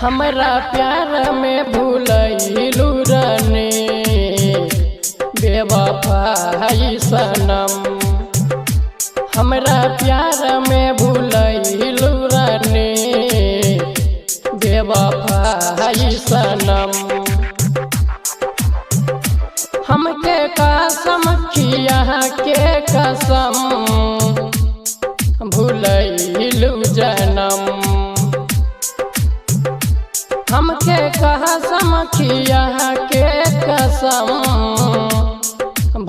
हमरा प्यार में भूलैलू रानी बेवफाई सनम। हमरा प्यार में भूलैलू रानी बेवफाई सनम। हमके कसम खिया के कसम भूलैलू जनम। हमके कसम खिया के कसम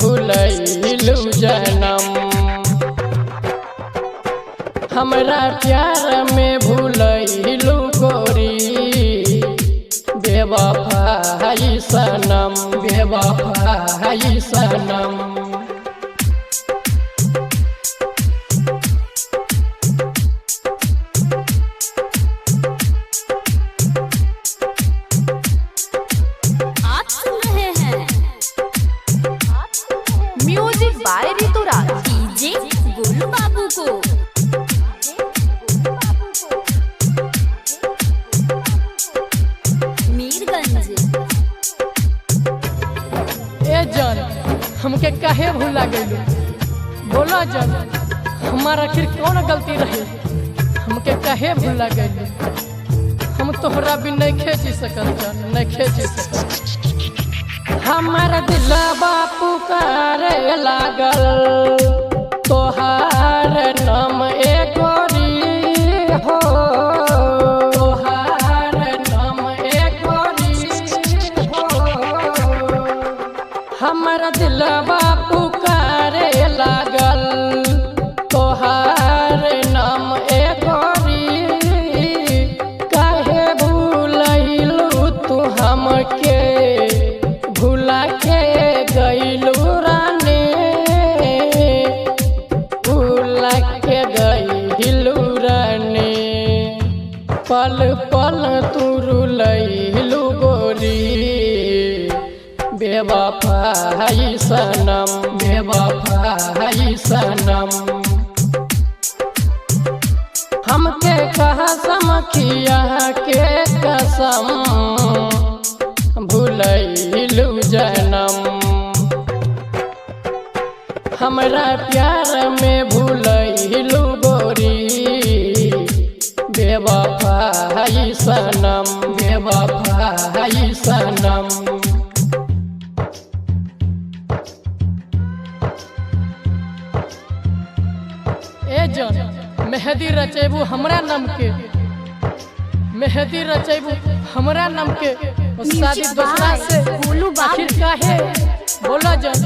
भूलैलू जनम। हमरा प्यार में भूलैलू गोरी बेवफाई सनम बेवफाई सनम। Music by Rituraj DJ Golu Babu को। मीरगंज ए जान हमके काहे भूला गइलू बोला जान, हमार आखिर कौन गलती रही हमके काहे भूला गइलू। हम तोहरा भी नहीं खेची सकल जान नहीं खेची सकल। हमार दिलवा पुकारे लागल तोहार नाम ए गोरी हो। तोहार नाम ए गोरी हो। हमार दिलवा पुकारे लागल तोहार नाम ए गोरी। काहे भूलैलू तू हमके भूला के गइलू रानी भूला के गइलू रानी। पल पल तू रुलैलू गोरी बेवफाई सनम बेवफाई सनम। हमके कसम खिया के कसम भूलैलू जनम। हमरा प्यार में भूलैलू गोरी बेवफाई सनम बेवफाई सनम। ए जान मेहंदी रचेबू हमरा नाम के मेहंदी रचेबू हमरा नाम के शादी दूसरा से आखिर काहे बोला जान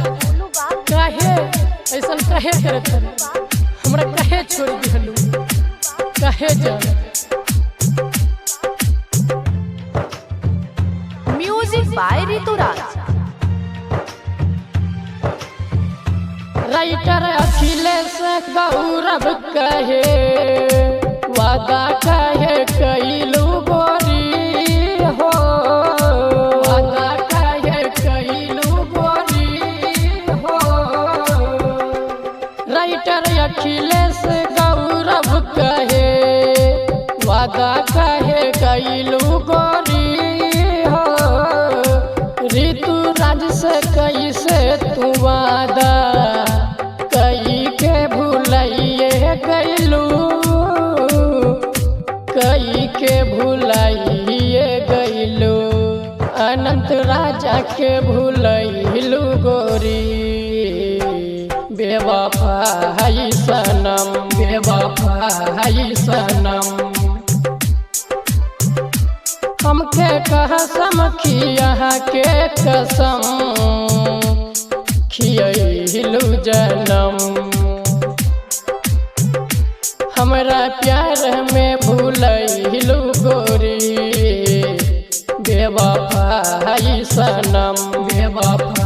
काहे ऐसा काहे करत हमरा काहे छोड़ दिहलू काहे जान। Music by Rituraj writer Akhilesh Gaurav कहे वादा कहे कैलू गोरी हो। वादा कहे कैलू गोरी हो। राइटर अखिलेश गौरव कहे वादा कहे कैलू गोरी हो। ऋतुराज से कैसे तू वादा कई के भूलाइए गइलू कई के भूलाइए गइलू। अनंत राजा के भूलैलू गोरी बेवफाई सनम बेवफाई सनम। हमके कसम खिया के कसम खियलू जनम। हमरा प्यार में भूलैलू गोरी बेवफाई सनम बेवफा